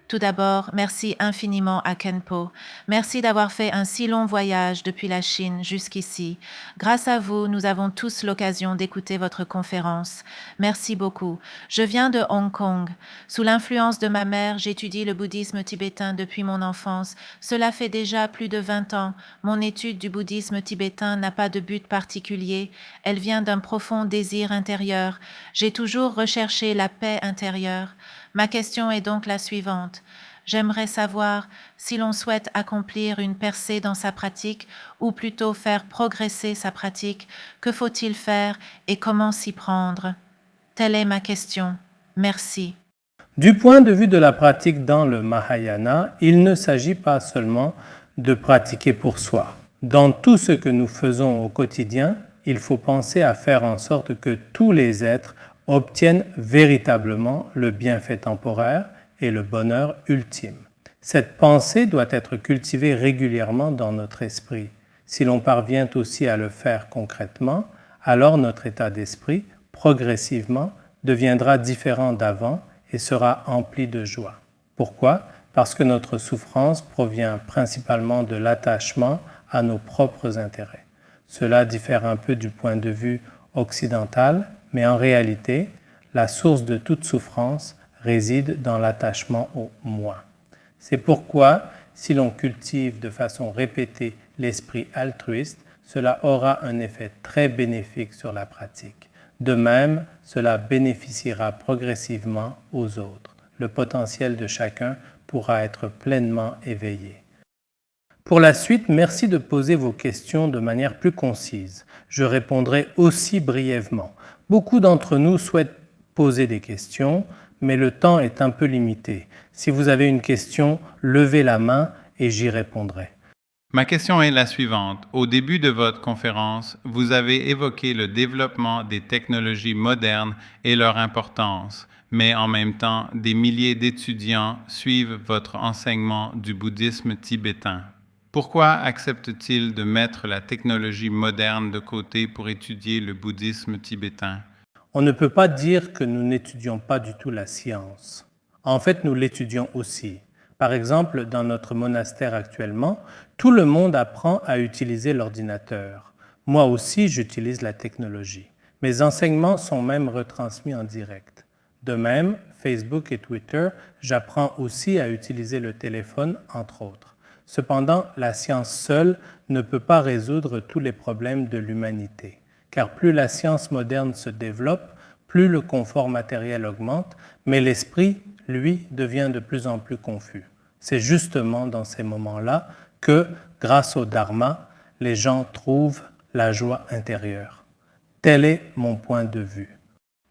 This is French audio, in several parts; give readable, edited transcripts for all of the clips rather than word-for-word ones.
Tout d'abord, merci infiniment à Kenpo. Merci d'avoir fait un si long voyage depuis la Chine jusqu'ici. Grâce à vous, nous avons tous l'occasion d'écouter votre conférence. Merci beaucoup. Je viens de Hong Kong. Sous l'influence de ma mère, j'étudie le bouddhisme tibétain depuis mon enfance. Cela fait déjà plus de 20 ans. Mon étude du bouddhisme tibétain n'a pas de but particulier. Elle vient d'un profond désir intérieur. J'ai toujours recherché la paix intérieure. Ma question est donc la suivante. J'aimerais savoir si l'on souhaite accomplir une percée dans sa pratique ou plutôt faire progresser sa pratique, que faut-il faire et comment s'y prendre? Telle est ma question. Merci. Du point de vue de la pratique dans le Mahayana, il ne s'agit pas seulement de pratiquer pour soi. Dans tout ce que nous faisons au quotidien, il faut penser à faire en sorte que tous les êtres obtiennent véritablement le bienfait temporaire et le bonheur ultime. Cette pensée doit être cultivée régulièrement dans notre esprit. Si l'on parvient aussi à le faire concrètement, alors notre état d'esprit, progressivement, deviendra différent d'avant et sera empli de joie. Pourquoi? Parce que notre souffrance provient principalement de l'attachement à nos propres intérêts. Cela diffère un peu du point de vue occidental, mais en réalité, la source de toute souffrance réside dans l'attachement au moi. C'est pourquoi, si l'on cultive de façon répétée l'esprit altruiste, cela aura un effet très bénéfique sur la pratique. De même, cela bénéficiera progressivement aux autres. Le potentiel de chacun pourra être pleinement éveillé. Pour la suite, merci de poser vos questions de manière plus concise. Je répondrai aussi brièvement. Beaucoup d'entre nous souhaitent poser des questions, mais le temps est un peu limité. Si vous avez une question, levez la main et j'y répondrai. Ma question est la suivante. Au début de votre conférence, vous avez évoqué le développement des technologies modernes et leur importance, mais en même temps, des milliers d'étudiants suivent votre enseignement du bouddhisme tibétain. Pourquoi acceptent-ils de mettre la technologie moderne de côté pour étudier le bouddhisme tibétain? On ne peut pas dire que nous n'étudions pas du tout la science. En fait, nous l'étudions aussi. Par exemple, dans notre monastère actuellement, tout le monde apprend à utiliser l'ordinateur. Moi aussi, j'utilise la technologie. Mes enseignements sont même retransmis en direct. De même, Facebook et Twitter, j'apprends aussi à utiliser le téléphone, entre autres. Cependant, la science seule ne peut pas résoudre tous les problèmes de l'humanité, car plus la science moderne se développe, plus le confort matériel augmente, mais l'esprit, lui, devient de plus en plus confus. C'est justement dans ces moments-là que, grâce au Dharma, les gens trouvent la joie intérieure. Tel est mon point de vue.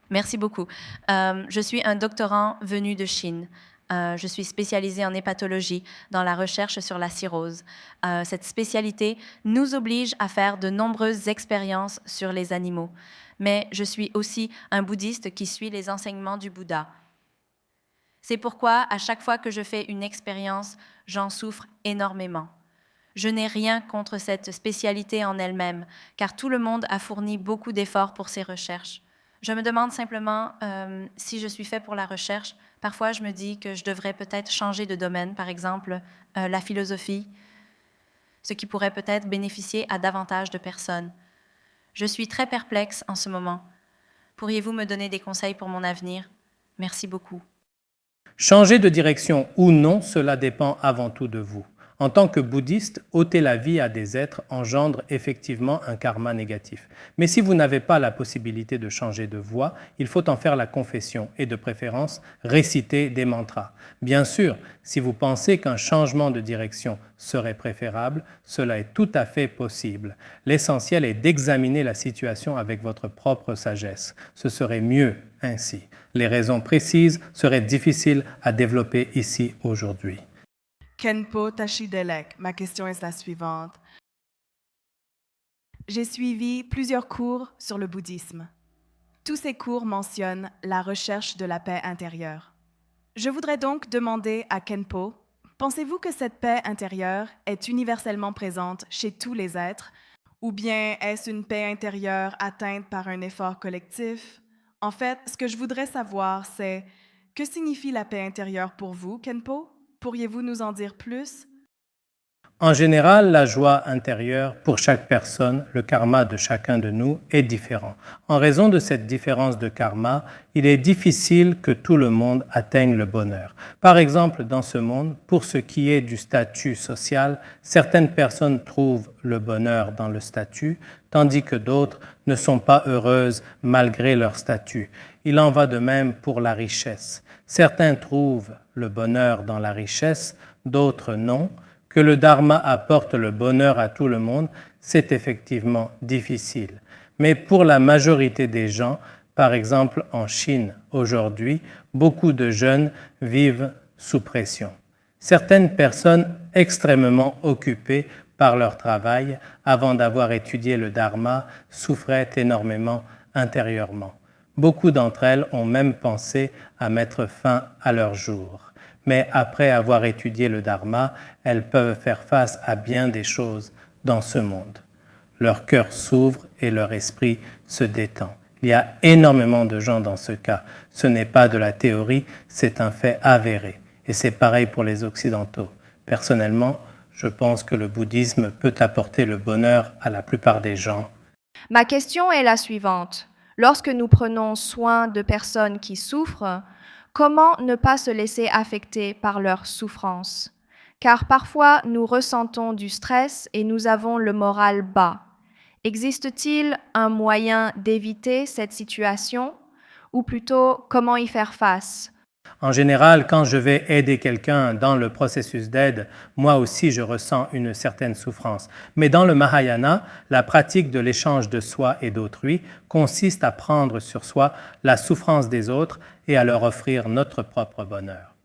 Merci beaucoup. Je suis un doctorant venu de Chine. Je suis spécialisée en hépatologie dans la recherche sur la cirrhose. Cette spécialité nous oblige à faire de nombreuses expériences sur les animaux. Mais je suis aussi un bouddhiste qui suit les enseignements du Bouddha. C'est pourquoi, à chaque fois que je fais une expérience, j'en souffre énormément. Je n'ai rien contre cette spécialité en elle-même, car tout le monde a fourni beaucoup d'efforts pour ces recherches. Je me demande simplement si je suis fait pour la recherche. Parfois, je me dis que je devrais peut-être changer de domaine, par exemple la philosophie, ce qui pourrait peut-être bénéficier à davantage de personnes. Je suis très perplexe en ce moment. Pourriez-vous me donner des conseils pour mon avenir? Merci beaucoup. Changer de direction ou non, cela dépend avant tout de vous. En tant que bouddhiste, ôter la vie à des êtres engendre effectivement un karma négatif. Mais si vous n'avez pas la possibilité de changer de voie, il faut en faire la confession et de préférence réciter des mantras. Bien sûr, si vous pensez qu'un changement de direction serait préférable, cela est tout à fait possible. L'essentiel est d'examiner la situation avec votre propre sagesse. Ce serait mieux ainsi. Les raisons précises seraient difficiles à développer ici aujourd'hui. Kenpo Tashidelek, ma question est la suivante. J'ai suivi plusieurs cours sur le bouddhisme. Tous ces cours mentionnent la recherche de la paix intérieure. Je voudrais donc demander à Kenpo, pensez-vous que cette paix intérieure est universellement présente chez tous les êtres, ou bien est-ce une paix intérieure atteinte par un effort collectif? En fait, ce que je voudrais savoir, c'est Que signifie la paix intérieure pour vous, Kenpo? Pourriez-vous nous en dire plus? En général, la joie intérieure pour chaque personne, le karma de chacun de nous est différent. En raison de cette différence de karma, il est difficile que tout le monde atteigne le bonheur. Par exemple, dans ce monde, pour ce qui est du statut social, certaines personnes trouvent le bonheur dans le statut, tandis que d'autres ne sont pas heureuses malgré leur statut. Il en va de même pour la richesse. Certains trouvent le bonheur dans la richesse, d'autres non. Que le dharma apporte le bonheur à tout le monde, c'est effectivement difficile. Mais pour la majorité des gens, par exemple en Chine aujourd'hui, beaucoup de jeunes vivent sous pression. Certaines personnes extrêmement occupées par leur travail, avant d'avoir étudié le dharma, souffraient énormément intérieurement. Beaucoup d'entre elles ont même pensé à mettre fin à leur jour. Mais après avoir étudié le dharma, elles peuvent faire face à bien des choses dans ce monde. Leur cœur s'ouvre et leur esprit se détend. Il y a énormément de gens dans ce cas. Ce n'est pas de la théorie, c'est un fait avéré. Et c'est pareil pour les Occidentaux. Personnellement, je pense que le bouddhisme peut apporter le bonheur à la plupart des gens. Ma question est la suivante. Lorsque nous prenons soin de personnes qui souffrent, comment ne pas se laisser affecter par leur souffrance? Car parfois, nous ressentons du stress et nous avons le moral bas. Existe-t-il un moyen d'éviter cette situation? Ou plutôt, comment y faire face? En général, quand je vais aider quelqu'un dans le processus d'aide, moi aussi je ressens une certaine souffrance. Mais dans le Mahayana, la pratique de l'échange de soi et d'autrui consiste à prendre sur soi la souffrance des autres et à leur offrir notre propre bonheur.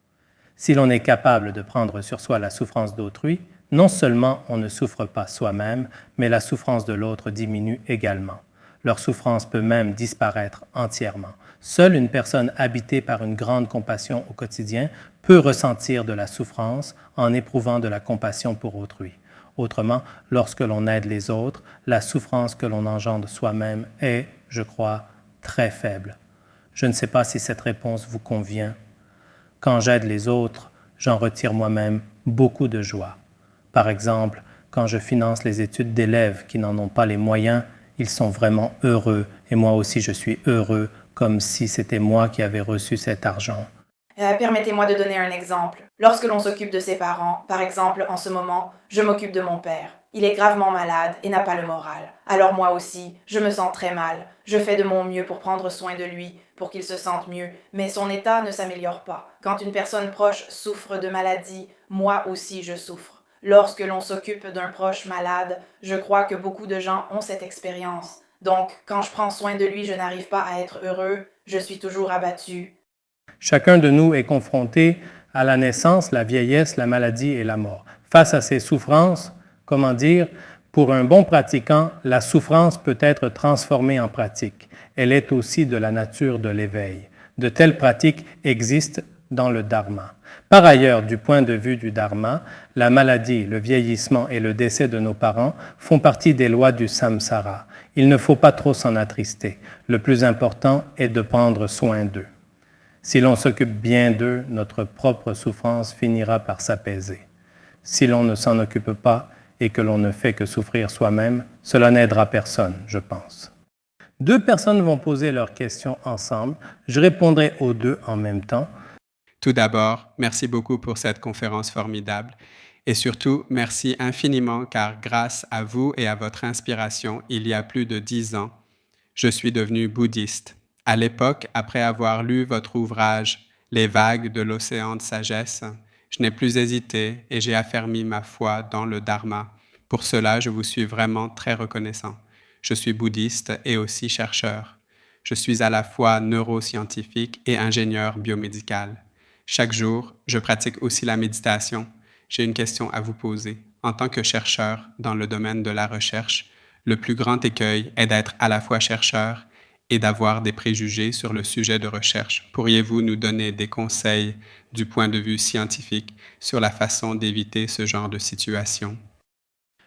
Si l'on est capable de prendre sur soi la souffrance d'autrui, non seulement on ne souffre pas soi-même, mais la souffrance de l'autre diminue également. Leur souffrance peut même disparaître entièrement. Seule une personne habitée par une grande compassion au quotidien peut ressentir de la souffrance en éprouvant de la compassion pour autrui. Autrement, lorsque l'on aide les autres, la souffrance que l'on engendre soi-même est, je crois, très faible. Je ne sais pas si cette réponse vous convient. Quand j'aide les autres, j'en retire moi-même beaucoup de joie. Par exemple, quand je finance les études d'élèves qui n'en ont pas les moyens, ils sont vraiment heureux et moi aussi je suis heureux comme si c'était moi qui avais reçu cet argent. Permettez-moi de donner un exemple. Lorsque l'on s'occupe de ses parents, par exemple en ce moment, je m'occupe de mon père. Il est gravement malade et n'a pas le moral. Alors moi aussi, je me sens très mal. Je fais de mon mieux pour prendre soin de lui, pour qu'il se sente mieux, mais son état ne s'améliore pas. Quand une personne proche souffre de maladie, moi aussi je souffre. Lorsque l'on s'occupe d'un proche malade, je crois que beaucoup de gens ont cette expérience. Donc, quand je prends soin de lui, je n'arrive pas à être heureux, je suis toujours abattu. Chacun de nous est confronté à la naissance, la vieillesse, la maladie et la mort. Face à ces souffrances, comment dire, pour un bon pratiquant, la souffrance peut être transformée en pratique. Elle est aussi de la nature de l'éveil. De telles pratiques existent dans le dharma. Par ailleurs, du point de vue du dharma, la maladie, le vieillissement et le décès de nos parents font partie des lois du samsara. Il ne faut pas trop s'en attrister. Le plus important est de prendre soin d'eux. Si l'on s'occupe bien d'eux, notre propre souffrance finira par s'apaiser. Si l'on ne s'en occupe pas et que l'on ne fait que souffrir soi-même, cela n'aidera personne, je pense. 2 personnes vont poser leurs questions ensemble. Je répondrai aux 2 en même temps. Tout d'abord, merci beaucoup pour cette conférence formidable et surtout, merci infiniment car grâce à vous et à votre inspiration, il y a plus de 10 ans, je suis devenu bouddhiste. À l'époque, après avoir lu votre ouvrage « Les vagues de l'océan de sagesse », je n'ai plus hésité et j'ai affermi ma foi dans le dharma. Pour cela, je vous suis vraiment très reconnaissant. Je suis bouddhiste et aussi chercheur. Je suis à la fois neuroscientifique et ingénieur biomédical. Chaque jour, je pratique aussi la méditation. J'ai une question à vous poser. En tant que chercheur dans le domaine de la recherche, le plus grand écueil est d'être à la fois chercheur et d'avoir des préjugés sur le sujet de recherche. Pourriez-vous nous donner des conseils du point de vue scientifique sur la façon d'éviter ce genre de situation?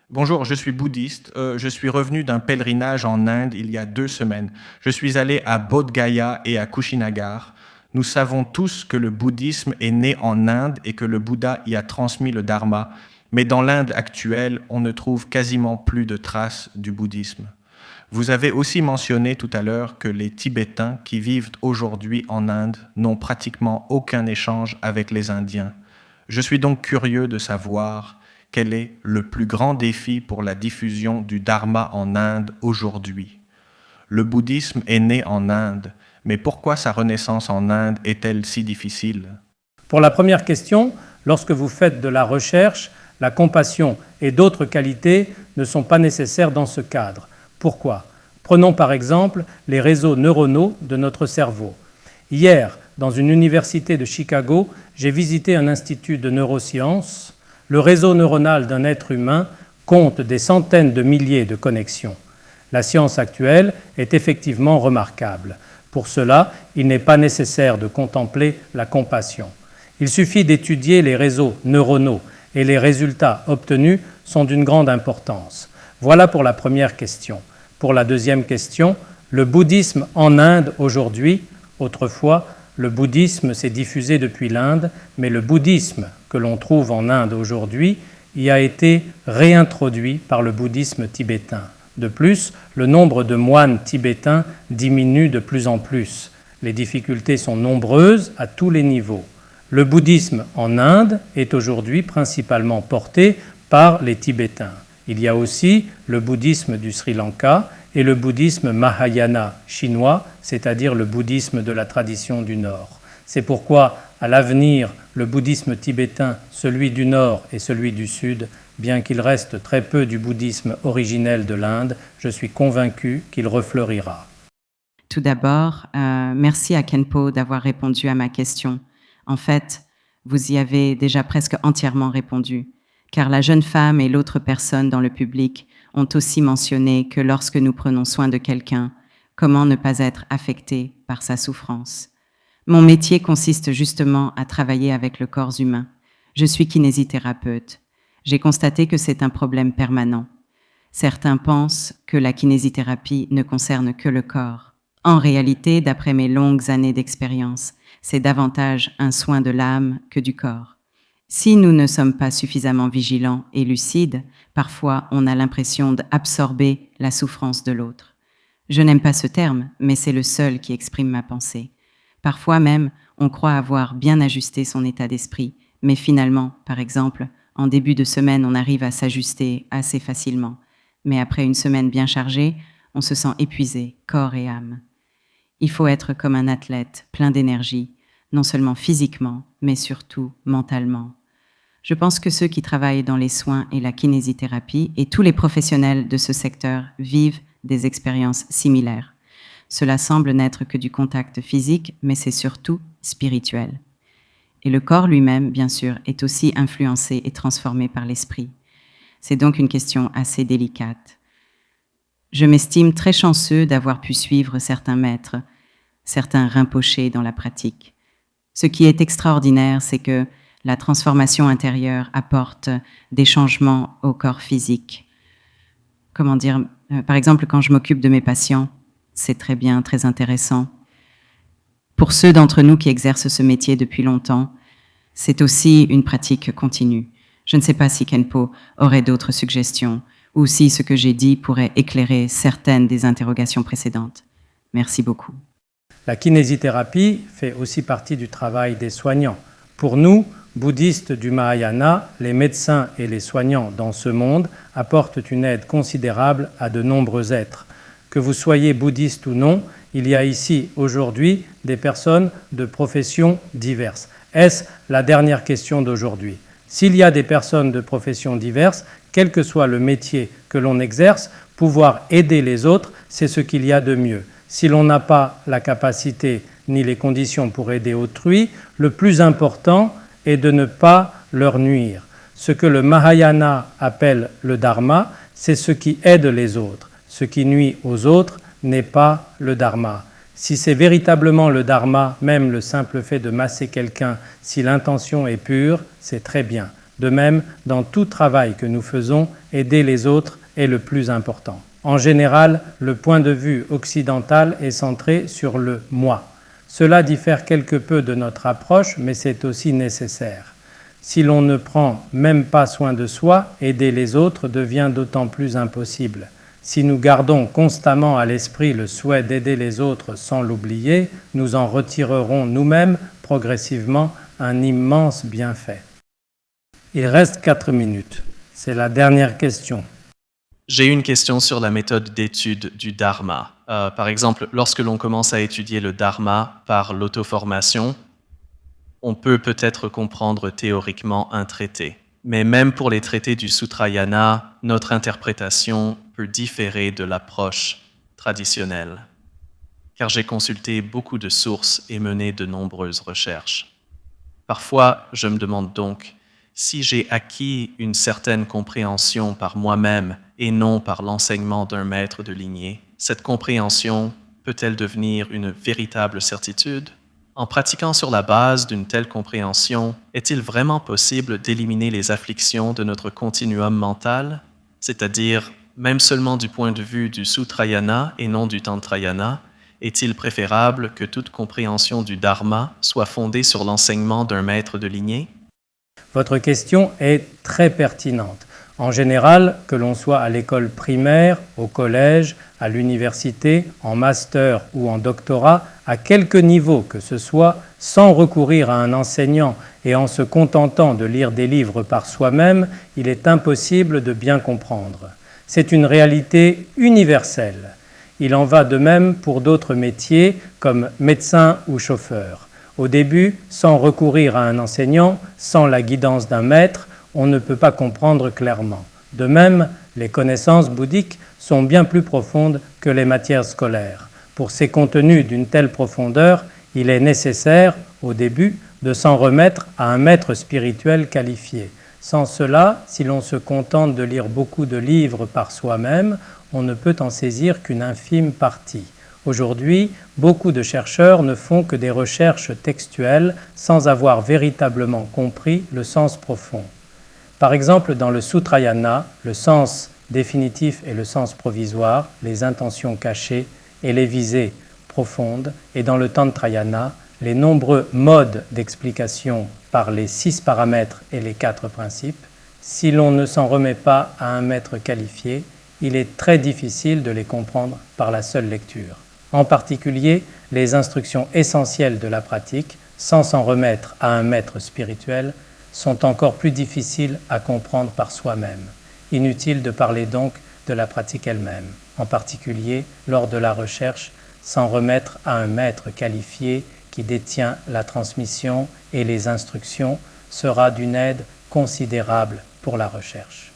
Bonjour, je suis bouddhiste. Je suis revenu d'un pèlerinage en Inde il y a 2 semaines. Je suis allé à Bodh Gaya et à Kushinagar. Nous savons tous que le bouddhisme est né en Inde et que le Bouddha y a transmis le Dharma, mais dans l'Inde actuelle, on ne trouve quasiment plus de traces du bouddhisme. Vous avez aussi mentionné tout à l'heure que les Tibétains qui vivent aujourd'hui en Inde n'ont pratiquement aucun échange avec les Indiens. Je suis donc curieux de savoir quel est le plus grand défi pour la diffusion du Dharma en Inde aujourd'hui. Le bouddhisme est né en Inde, mais pourquoi sa renaissance en Inde est-elle si difficile? Pour la première question, lorsque vous faites de la recherche, la compassion et d'autres qualités ne sont pas nécessaires dans ce cadre. Pourquoi? Prenons par exemple les réseaux neuronaux de notre cerveau. Hier, dans une université de Chicago, j'ai visité un institut de neurosciences. Le réseau neuronal d'un être humain compte des centaines de milliers de connexions. La science actuelle est effectivement remarquable. Pour cela, il n'est pas nécessaire de contempler la compassion. Il suffit d'étudier les réseaux neuronaux et les résultats obtenus sont d'une grande importance. Voilà pour la première question. Pour la deuxième question, le bouddhisme en Inde aujourd'hui, autrefois, le bouddhisme s'est diffusé depuis l'Inde, mais le bouddhisme que l'on trouve en Inde aujourd'hui y a été réintroduit par le bouddhisme tibétain. De plus, le nombre de moines tibétains diminue de plus en plus. Les difficultés sont nombreuses à tous les niveaux. Le bouddhisme en Inde est aujourd'hui principalement porté par les Tibétains. Il y a aussi le bouddhisme du Sri Lanka et le bouddhisme Mahayana chinois, c'est-à-dire le bouddhisme de la tradition du Nord. C'est pourquoi, à l'avenir, le bouddhisme tibétain, celui du Nord et celui du Sud, bien qu'il reste très peu du bouddhisme originel de l'Inde, je suis convaincu qu'il refleurira. Tout d'abord, merci à Khenpo d'avoir répondu à ma question. En fait, vous y avez déjà presque entièrement répondu, car la jeune femme et l'autre personne dans le public ont aussi mentionné que lorsque nous prenons soin de quelqu'un, comment ne pas être affecté par sa souffrance. Mon métier consiste justement à travailler avec le corps humain. Je suis kinésithérapeute. J'ai constaté que c'est un problème permanent. Certains pensent que la kinésithérapie ne concerne que le corps. En réalité, d'après mes longues années d'expérience, c'est davantage un soin de l'âme que du corps. Si nous ne sommes pas suffisamment vigilants et lucides, parfois on a l'impression d'absorber la souffrance de l'autre. Je n'aime pas ce terme, mais c'est le seul qui exprime ma pensée. Parfois même, on croit avoir bien ajusté son état d'esprit, mais finalement, par exemple, en début de semaine, on arrive à s'ajuster assez facilement. Mais après une semaine bien chargée, on se sent épuisé, corps et âme. Il faut être comme un athlète, plein d'énergie, non seulement physiquement, mais surtout mentalement. Je pense que ceux qui travaillent dans les soins et la kinésithérapie et tous les professionnels de ce secteur vivent des expériences similaires. Cela semble n'être que du contact physique, mais c'est surtout spirituel. Et le corps lui-même, bien sûr, est aussi influencé et transformé par l'esprit. C'est donc une question assez délicate. Je m'estime très chanceux d'avoir pu suivre certains maîtres, certains rinpochés dans la pratique. Ce qui est extraordinaire, c'est que la transformation intérieure apporte des changements au corps physique. Comment dire, par exemple, quand je m'occupe de mes patients, c'est très bien, très intéressant. Pour ceux d'entre nous qui exercent ce métier depuis longtemps, c'est aussi une pratique continue. Je ne sais pas si Khenpo aurait d'autres suggestions ou si ce que j'ai dit pourrait éclairer certaines des interrogations précédentes. Merci beaucoup. La kinésithérapie fait aussi partie du travail des soignants. Pour nous, bouddhistes du Mahayana, les médecins et les soignants dans ce monde apportent une aide considérable à de nombreux êtres. Que vous soyez bouddhiste ou non, il y a ici aujourd'hui des personnes de professions diverses. Est-ce la dernière question d'aujourd'hui? S'il y a des personnes de professions diverses, quel que soit le métier que l'on exerce, pouvoir aider les autres, c'est ce qu'il y a de mieux. Si l'on n'a pas la capacité ni les conditions pour aider autrui, le plus important est de ne pas leur nuire. Ce que le Mahayana appelle le Dharma, c'est ce qui aide les autres. Ce qui nuit aux autres n'est pas le Dharma. Si c'est véritablement le Dharma, même le simple fait de masser quelqu'un, si l'intention est pure, c'est très bien. De même, dans tout travail que nous faisons, aider les autres est le plus important. En général, le point de vue occidental est centré sur le « moi ». Cela diffère quelque peu de notre approche, mais c'est aussi nécessaire. Si l'on ne prend même pas soin de soi, aider les autres devient d'autant plus impossible. Si nous gardons constamment à l'esprit le souhait d'aider les autres sans l'oublier, nous en retirerons nous-mêmes progressivement un immense bienfait. Il reste 4 minutes. C'est la dernière question. J'ai une question sur la méthode d'étude du Dharma. Par exemple, lorsque l'on commence à étudier le Dharma par l'auto-formation, on peut peut-être comprendre théoriquement un traité. Mais même pour les traités du Sutrayana, notre interprétation peut différer de l'approche traditionnelle, car j'ai consulté beaucoup de sources et mené de nombreuses recherches. Parfois, je me demande donc, si j'ai acquis une certaine compréhension par moi-même et non par l'enseignement d'un maître de lignée, cette compréhension peut-elle devenir une véritable certitude? En pratiquant sur la base d'une telle compréhension, est-il vraiment possible d'éliminer les afflictions de notre continuum mental, c'est-à-dire, même seulement du point de vue du Sutrayana et non du Tantrayana, est-il préférable que toute compréhension du Dharma soit fondée sur l'enseignement d'un maître de lignée? Votre question est très pertinente. En général, que l'on soit à l'école primaire, au collège, à l'université, en master ou en doctorat, à quelque niveau que ce soit, sans recourir à un enseignant et en se contentant de lire des livres par soi-même, il est impossible de bien comprendre. C'est une réalité universelle. Il en va de même pour d'autres métiers comme médecin ou chauffeur. Au début, sans recourir à un enseignant, sans la guidance d'un maître, on ne peut pas comprendre clairement. De même, les connaissances bouddhiques sont bien plus profondes que les matières scolaires. Pour ces contenus d'une telle profondeur, il est nécessaire, au début, de s'en remettre à un maître spirituel qualifié. Sans cela, si l'on se contente de lire beaucoup de livres par soi-même, on ne peut en saisir qu'une infime partie. Aujourd'hui, beaucoup de chercheurs ne font que des recherches textuelles sans avoir véritablement compris le sens profond. Par exemple, dans le Sutrayana, le sens définitif et le sens provisoire, les intentions cachées et les visées profondes, et dans le Tantrayana, les nombreux modes d'explication par les 6 paramètres et les 4 principes, si l'on ne s'en remet pas à un maître qualifié, il est très difficile de les comprendre par la seule lecture. En particulier, les instructions essentielles de la pratique, sans s'en remettre à un maître spirituel, sont encore plus difficiles à comprendre par soi-même. Inutile de parler donc de la pratique elle-même, en particulier lors de la recherche, s'en remettre à un maître qualifié qui détient la transmission et les instructions sera d'une aide considérable pour la recherche.